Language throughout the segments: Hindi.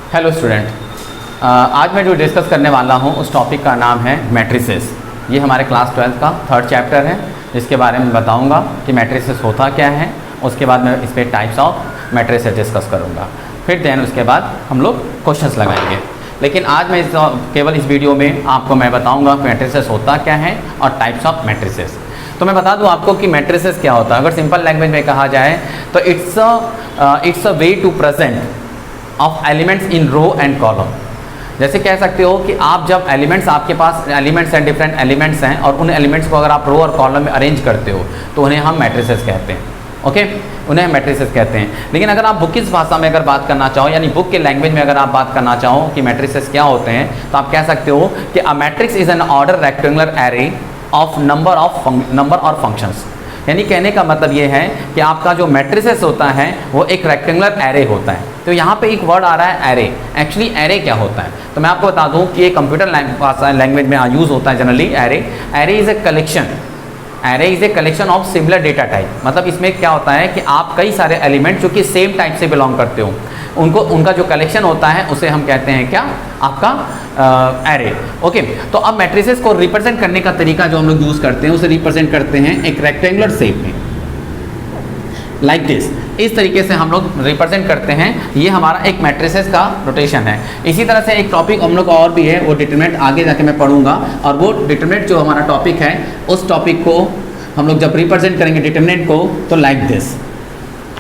हेलो स्टूडेंट, आज मैं जो डिस्कस करने वाला हूँ उस टॉपिक का नाम है मैट्रिसेस। ये हमारे क्लास 12 का थर्ड चैप्टर है, जिसके बारे में बताऊँगा कि मैट्रिसेस होता क्या है। उसके बाद मैं इस पर टाइप्स ऑफ मैट्रिसेस डिस्कस करूँगा, फिर देन उसके बाद हम लोग क्वेश्चंस लगाएंगे। लेकिन आज मैं केवल इस वीडियो में आपको मैं बताऊँगा मैट्रिसेस होता क्या है और टाइप्स ऑफ मैट्रिसेस। तो मैं बता दूं आपको कि मैट्रिसेस क्या होता है। अगर सिंपल लैंग्वेज में कहा जाए तो it's a way to present of elements in row and column. जैसे कह सकते हो कि आप जब एलिमेंट्स, आपके पास एलिमेंट्स हैं, डिफरेंट एलिमेंट्स हैं, और उन एलिमेंट्स को अगर आप रो और कॉलम में अरेंज करते हो तो उन्हें हम मैट्रिसेस कहते हैं। ओके, उन्हें मैट्रिसेस कहते हैं। लेकिन अगर आप बुक की भाषा में अगर बात करना चाहो, यानी बुक के लैंग्वेज में अगर आप बात करना चाहो कि मैट्रिसेस क्या होते हैं, तो आप कह सकते हो कि a matrix is an order rectangular array of number और फंक्शंस। यानी कहने का मतलब ये है कि आपका जो मैट्रिसेस होता है वो एक रेक्टेंगुलर एरे होता है। तो यहाँ पे एक वर्ड आ रहा है एरे। एक्चुअली एरे क्या होता है तो मैं आपको बता दूँ कि ये कंप्यूटर लैंग्वेज में यूज़ होता है generally. Array is a collection, array is a collection of similar data type. मतलब इसमें क्या होता है कि आप कई सारे एलिमेंट जो कि सेम टाइप से बिलोंग करते हो, उनका जो कलेक्शन होता है उसे हम कहते हैं क्या, आपका एरे। ओके, तो अब मैट्रिसेस को रिप्रेजेंट करने का तरीका जो हम लोग यूज़ करते हैं उसे रिप्रेजेंट करते हैं एक रेक्टेंगुलर शेप में, लाइक दिस। इस तरीके से हम लोग रिप्रेजेंट करते हैं। ये हमारा एक मैट्रिसेस का रोटेशन है। इसी तरह से एक टॉपिक हम लोग और भी है, वो डिटरमिनेंट आगे जाके मैं पढ़ूंगा। और वो डिटरमिनेंट जो हमारा टॉपिक है, उस टॉपिक को हम लोग जब रिप्रेजेंट करेंगे डिटरमिनेंट को, तो like this.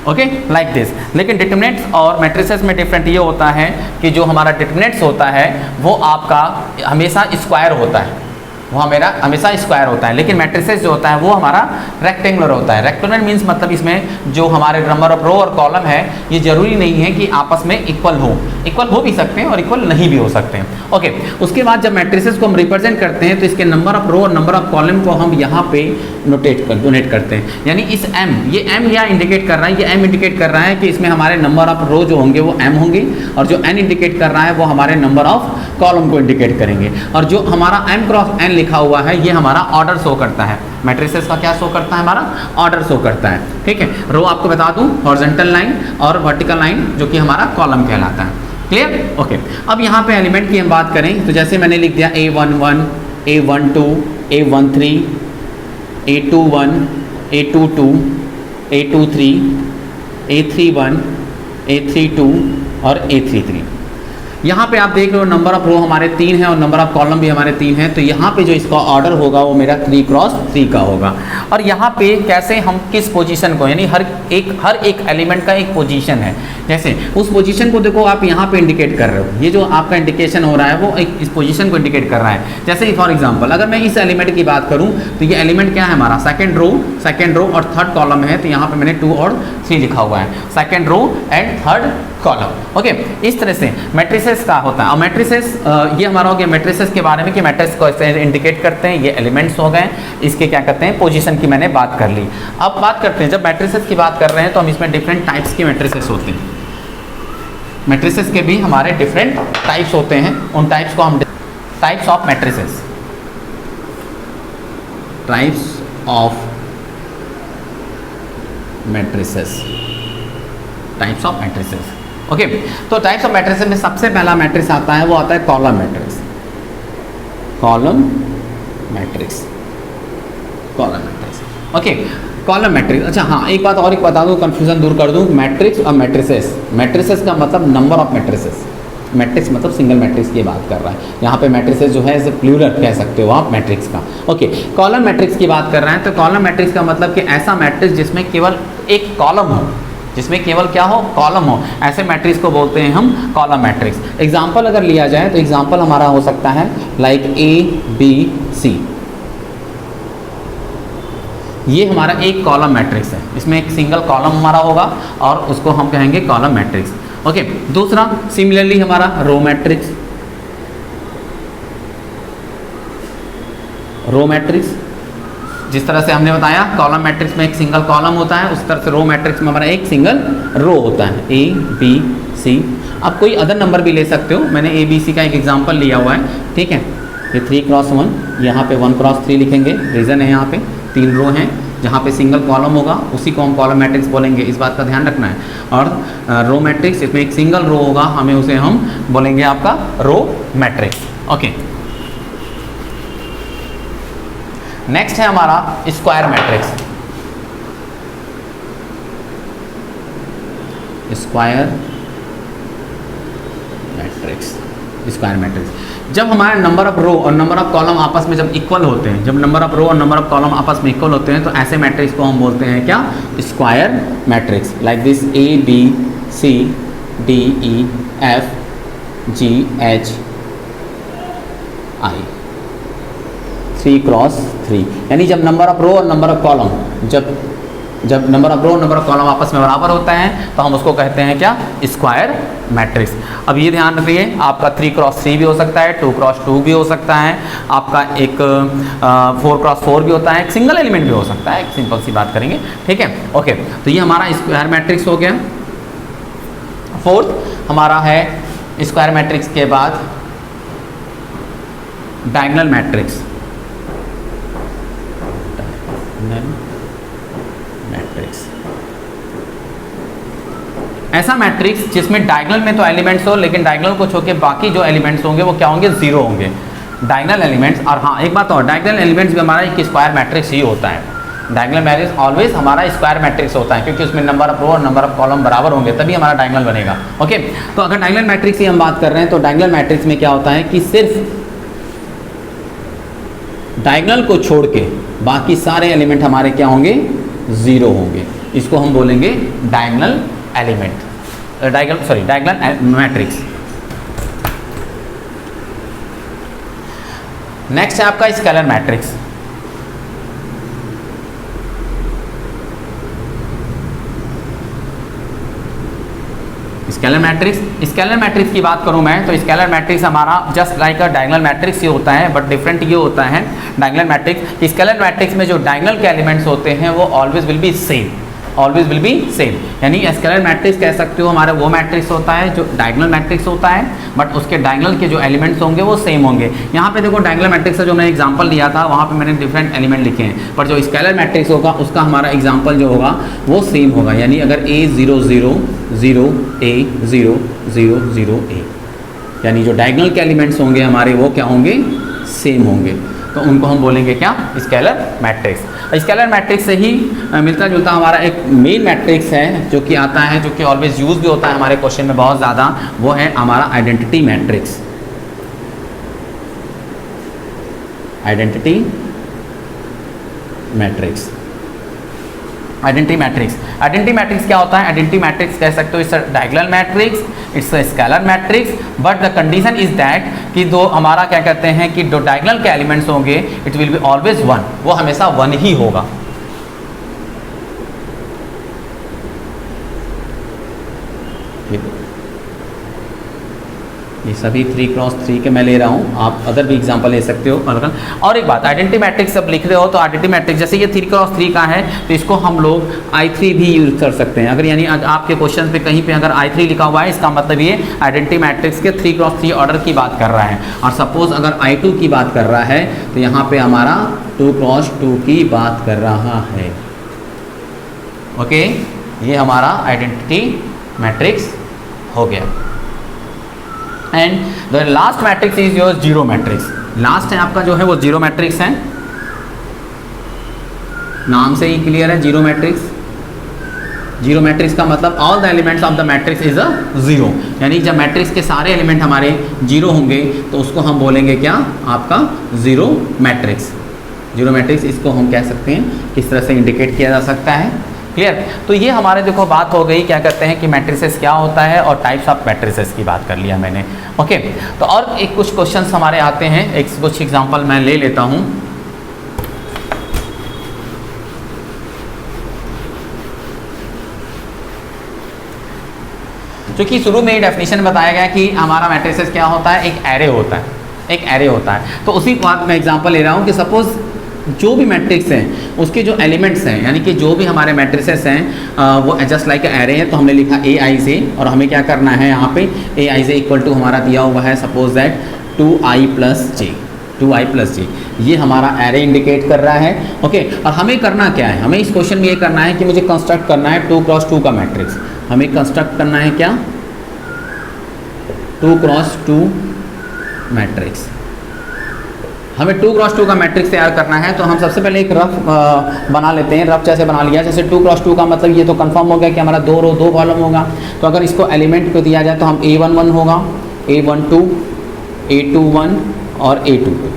Okay, like this. लेकिन डिटरमिनेंट्स और मैट्रिसेस में डिफरेंट ये होता है कि जो हमारा डिटरमिनेंट्स होता है वो आपका हमेशा स्क्वायर होता है, वो मेरा हमेशा स्क्वायर होता है। लेकिन मैट्रिसेस जो होता है वो हमारा रेक्टेंगुलर होता है। रेक्टेंगुलर मीन्स मतलब इसमें जो हमारे नंबर ऑफ रो और कॉलम है ये जरूरी नहीं है कि आपस में इक्वल हो भी सकते हैं और इक्वल नहीं भी हो सकते हैं। ओके, उसके बाद जब मैट्रिसेस को हम रिप्रेजेंट करते हैं तो इसके नंबर ऑफ रो और नंबर ऑफ कॉलम को हम यहाँ पे डोनेट करते हैं। यानी इस एम, ये एम यहाँ इंडिकेट कर रहा है, ये एम इंडिकेट कर रहा है कि इसमें हमारे नंबर ऑफ रो जो होंगे वो एम होंगे, और जो एन इंडिकेट कर रहा है वो हमारे नंबर ऑफ कॉलम को इंडिकेट करेंगे। और जो हमारा एम क्रॉस एन लिखा हुआ है ये हमारा ऑर्डर शो करता है। मैट्रिसेस का क्या शो करता है, हमारा ऑर्डर शो करता है। ठीक है, रो आपको बता दूं हॉरिजॉन्टल लाइन और वर्टिकल लाइन जो कि हमारा कॉलम कहलाता है। क्लियर? ओके, अब यहाँ पे एलिमेंट की हम बात करें तो जैसे मैंने लिख दिया A11, A12, A13, A21, A22, A23, A31, A32 और A33। यहाँ पे आप देख रहे हो नंबर ऑफ रो हमारे 3 हैं और नंबर ऑफ कॉलम भी हमारे 3 हैं। तो यहाँ पे जो इसका ऑर्डर होगा वो मेरा 3 क्रॉस 3 का होगा। और यहाँ पे कैसे हम किस पोजीशन को, यानी हर एक एलिमेंट का एक पोजीशन है। जैसे उस पोजीशन को देखो आप यहाँ पे इंडिकेट कर रहे हो, ये जो आपका इंडिकेशन हो रहा है वो एक इस पोजीशन को इंडिकेट कर रहा है। जैसे फॉर एग्जांपल अगर मैं इस एलिमेंट की बात करूँ तो ये एलिमेंट क्या है हमारा, सेकेंड रो और थर्ड कॉलम है। तो यहाँ पे मैंने 2 और 3 लिखा हुआ है, second row and third column. Okay, इस तरह से मैट्रिसेस का होता है। और मैट्रिसेस ये हमारा हो गया मैट्रिसेस के बारे में कि मैट्रिक्स को इंडिकेट करते हैं। ये एलिमेंट्स हो गए, इसके क्या कहते हैं, पोजीशन की मैंने बात कर ली। अब बात करते हैं, जब मैट्रिसेस की बात कर रहे हैं तो हम इसमें डिफरेंट टाइप्स के मैट्रिसेस होते हैं। मैट्रिसेस के भी हमारे डिफरेंट टाइप्स होते हैं। उन टाइप्स को हम types of matrices, types of matrices. Okay, तो टाइप्स ऑफ मैट्रिसेस में सबसे पहला मैट्रिक्स आता है, वो आता है column matrix. Okay, column matrix. अच्छा हाँ, एक बात और एक बता दूं, कंफ्यूजन दूर कर दूं, मैट्रिक्स और मैट्रिसेस। मैट्रिसेस का मतलब नंबर ऑफ मैट्रिसेस, मैट्रिक्स मतलब सिंगल मैट्रिक्स की बात कर रहा है। यहाँ पे मैट्रिसेस जो है इसे प्लूरल कह सकते हो आप मैट्रिक्स का। ओके, कॉलम मैट्रिक्स की बात कर रहे हैं तो कॉलम मैट्रिक्स का मतलब कि ऐसा मैट्रिक्स जिसमें केवल एक कॉलम हो, जिसमें केवल क्या हो, कॉलम हो, ऐसे मैट्रिक्स को बोलते हैं हम कॉलम मैट्रिक्स। एग्जाम्पल अगर लिया जाए तो एग्जाम्पल हमारा हो सकता है लाइक A, B, C। ये हमारा एक कॉलम मैट्रिक्स है, इसमें एक सिंगल कॉलम हमारा होगा और उसको हम कहेंगे कॉलम मैट्रिक्स। ओके, दूसरा सिमिलरली हमारा रो मैट्रिक्स। जिस तरह से हमने बताया कॉलम मैट्रिक्स में एक सिंगल कॉलम होता है, उस तरह से रो मैट्रिक्स में हमारा एक सिंगल रो होता है, A, B, C। आप कोई अदर नंबर भी ले सकते हो, मैंने A, B, C का एक एग्जांपल लिया हुआ है। ठीक है, ये 3 क्रॉस 1, यहाँ पे 1 क्रॉस 3 लिखेंगे, रीज़न है यहाँ पे 3 रो हैं, जहाँ पे सिंगल कॉलम होगा उसी को हम कॉलम मैट्रिक्स बोलेंगे, इस बात का ध्यान रखना है। और रो मैट्रिक्स, इसमें एक सिंगल रो होगा, हमें उसे हम बोलेंगे आपका रो मैट्रिक्स। ओके, नेक्स्ट है हमारा square matrix. Square matrix, square matrix जब हमारे नंबर ऑफ रो और नंबर ऑफ कॉलम आपस में जब इक्वल होते हैं, जब नंबर ऑफ रो और नंबर ऑफ कॉलम आपस में इक्वल होते हैं, तो ऐसे मैट्रिक्स को हम बोलते हैं क्या? Square matrix. Like this A B C D E F G H I 3 cross 3, यानी जब नंबर ऑफ रो और नंबर ऑफ कॉलम जब नंबर ऑफ रो और नंबर ऑफ कॉलम आपस में बराबर होता है तो हम उसको कहते हैं क्या? Square matrix. अब ये ध्यान रखिए, आपका 3 क्रॉस 3 भी हो सकता है, 2 क्रॉस 2 भी हो सकता है, आपका एक 4 क्रॉस 4 भी होता है, एक सिंगल एलिमेंट भी हो सकता है, एक सिंपल सी बात करेंगे, ठीक है। ओके, तो ये हमारा स्क्वायर मैट्रिक्स हो गया। फोर्थ हमारा है स्क्वायर मैट्रिक्स के बाद डायगोनल मैट्रिक्स। ऐसा मैट्रिक्स जिसमें डायगोनल में तो एलिमेंट्स हो, लेकिन डायगोनल को छोड़ के बाकी जो एलिमेंट्स होंगे वो क्या होंगे? जीरो होंगे, डायगोनल एलिमेंट्स। और हाँ, एक बात और, डायगोनल एलिमेंट्स भी हमारा एक स्क्वायर मैट्रिक्स ही होता है। डायगोनल मैट्रिक्स ऑलवेज हमारा स्क्वायर मैट्रिक्स होता है, क्योंकि उसमें नंबर ऑफ रो और नंबर ऑफ कॉलम बराबर होंगे, तभी हमारा डायगोनल बनेगा। ओके, तो अगर डायगोनल मैट्रिक्स की हम बात कर रहे हैं तो डायगोनल मैट्रिक्स में क्या होता है कि सिर्फ डायगोनल को छोड़ के बाकी सारे एलिमेंट हमारे क्या होंगे? जीरो होंगे। इसको हम बोलेंगे diagonal element, diagonal matrix. Next है आपका स्केलर मैट्रिक्स। स्केलर मैट्रिक्स की बात करूं मैं तो स्केलर मैट्रिक्स हमारा just like a diagonal matrix ही होता है, बट डिफरेंट ये होता है डायगोनल मैट्रिक्स। स्केलर मैट्रिक्स में जो डायगोनल के एलिमेंट्स होते हैं वो always will be same, always will be same. यानी स्केलर मैट्रिक्स कह सकते हो हमारा वो मैट्रिक्स होता है जो डायगोनल मैट्रिक्स होता है, बट उसके डायगोनल के जो एलिमेंट्स होंगे वो सेम होंगे। यहाँ पे देखो डायगोनल मैट्रिक्स का जो मैंने एग्जांपल दिया था वहाँ पे मैंने डिफरेंट एलिमेंट लिखे हैं, पर जो स्केलर मैट्रिक्स होगा उसका हमारा एग्जांपल जो होगा वो सेम होगा। यानी अगर A 0 0 0 A 0 0 0 A, यानी जो डायगोनल के एलिमेंट्स होंगे हमारे वो क्या होंगे? सेम होंगे, तो उनको हम बोलेंगे क्या? Scalar matrix. स्केलर मैट्रिक्स से ही मिलता जुलता हमारा एक मेन मैट्रिक्स है जो कि आता है, जो कि ऑलवेज यूज भी होता है हमारे क्वेश्चन में बहुत ज़्यादा, वो है हमारा identity matrix. Identity matrix, identity matrix. Identity matrix क्या होता है? आइडेंटिटी मैट्रिक्स कह सकते हो it's a diagonal matrix, it's a scalar matrix, but the condition is that कि जो हमारा क्या कहते हैं कि जो डायगोनल के एलिमेंट्स होंगे it will be always one, वो हमेशा वन ही होगा। ये सभी 3 क्रॉस 3 के मैं ले रहा हूँ, आप अदर भी एग्जांपल ले सकते हो अलग अलग। और एक बात, आइडेंटिटी मैट्रिक्स सब लिख रहे हो तो आइडेंटिटी मैट्रिक्स जैसे ये 3 क्रॉस 3 का है तो इसको हम लोग I3 भी यूज कर सकते हैं। अगर यानी आपके क्वेश्चन पे कहीं पे अगर I3 लिखा हुआ है इसका मतलब ये आइडेंटिटी मैट्रिक्स के 3 क्रॉस 3 ऑर्डर की बात कर रहा है। और सपोज अगर I2 की बात कर रहा है तो यहाँ पे हमारा 2 क्रॉस 2 की बात कर रहा है। ओके, ये हमारा आइडेंटिटी मैट्रिक्स हो गया। And the last matrix is your zero matrix. Last है आपका जो है वो जीरो मैट्रिक्स है, नाम से ही क्लियर है जीरो मैट्रिक्स। जीरो मैट्रिक्स का मतलब all the elements of the matrix is a zero, यानी जब मैट्रिक्स के सारे एलिमेंट हमारे जीरो होंगे तो उसको हम बोलेंगे क्या? आपका जीरो मैट्रिक्स। जीरो मैट्रिक्स इसको हम कह सकते हैं, किस तरह से इंडिकेट किया जा सकता है। क्लियर? तो ये हमारे देखो बात हो गई, क्या कहते हैं कि मैट्रिसेस क्या होता है और टाइप्स ऑफ मैट्रिसेस की बात कर लिया मैंने। ओके, तो और एक कुछ क्वेश्चंस हमारे आते हैं, कुछ एग्जांपल मैं ले लेता हूँ। क्योंकि शुरू में ही डेफिनेशन बताया गया कि हमारा मैट्रिसेस क्या होता है? एक एरे होता है, एक एरे होता है। तो उसी बात मैं एग्जांपल ले रहा हूँ कि सपोज जो भी मैट्रिक्स हैं उसके जो एलिमेंट्स हैं, यानी कि जो भी हमारे मैट्रिसेस हैं वो जस्ट लाइक एरे है। तो हमने लिखा AI और हमें क्या करना है यहाँ पे AI इक्वल टू हमारा दिया हुआ है suppose that 2i + j। 2i plus j, ये हमारा एरे इंडिकेट कर रहा है। ओके, और हमें करना क्या है, हमें इस क्वेश्चन में ये करना है कि मुझे कंस्ट्रक्ट करना है 2 क्रॉस 2 का मैट्रिक्स। हमें कंस्ट्रक्ट करना है क्या, 2 क्रॉस 2 मैट्रिक्स। हमें 2 क्रॉस 2 का मैट्रिक्स तैयार करना है, तो हम सबसे पहले एक रफ बना लेते हैं। रफ जैसे बना लिया, जैसे 2 क्रॉस 2 का मतलब ये तो कंफर्म हो गया कि हमारा 2 रो 2 कॉलम होगा। तो अगर इसको एलिमेंट को दिया जाए तो हम A11 होगा, A12, A21 और A22।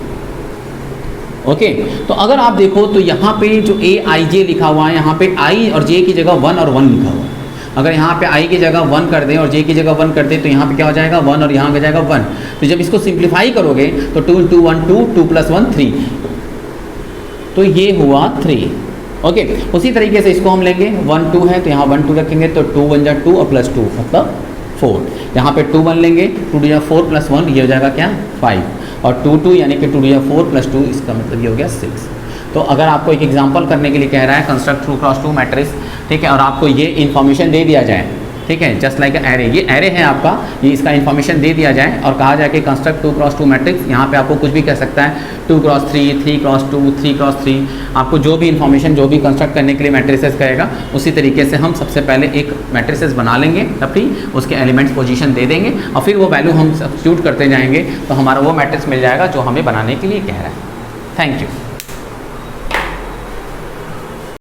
ओके, तो अगर आप देखो तो यहाँ पे जो AIJ लिखा हुआ है, यहाँ पे I और J की जगह 1 और 1 लिखा हुआ है। अगर यहाँ पे I की जगह 1 कर दें और J की जगह 1 कर दें तो यहाँ पे क्या हो जाएगा 1 और यहाँ पे जाएगा 1। तो जब इसको सिंप्लीफाई करोगे तो 2 2 1 2, 2 + 1 3, तो ये हुआ 3। ओके, उसी तरीके से इसको हम लेंगे 1 2 है तो यहाँ 1 2 रखेंगे, तो 2 1 जा 2 और +2 मतलब 4। यहाँ पे 2 1 लेंगे, 2 2 4 + 1, ये हो जाएगा क्या 5, और 2 2 यानी कि 2 2 4 + 2, इसका मतलब ये हो गया 6। तो अगर आपको एक एग्जांपल करने के लिए कह रहा है कंस्ट्रक्ट 2 क्रॉस 2 मैट्रिक्स, ठीक है, और आपको ये इन्फॉर्मेशन दे दिया जाए, ठीक है, जस्ट लाइक एरे, ये एरे है आपका, ये इसका इन्फॉर्मेशन दे दिया जाए और कहा जाए कि कंस्ट्रक्ट 2 क्रॉस 2 मैट्रिक्स, यहाँ पे आपको कुछ भी कह सकता है 2 क्रॉस 3, 3 क्रॉस 2, 3 क्रॉस 3, आपको जो भी इन्फॉर्मेशन जो भी कंस्ट्रक्ट करने के लिए मैट्रिसेस कहेगा उसी तरीके से हम सबसे पहले एक मैट्रिसेस बना लेंगे, तब भी उसके एलिमेंट्स पोजीशन दे देंगे और फिर वो वैल्यू हम सब्स्टिट्यूट करते जाएंगे तो हमारा वो मैट्रिक्स मिल जाएगा जो हमें बनाने के लिए कह रहा है। Thank you.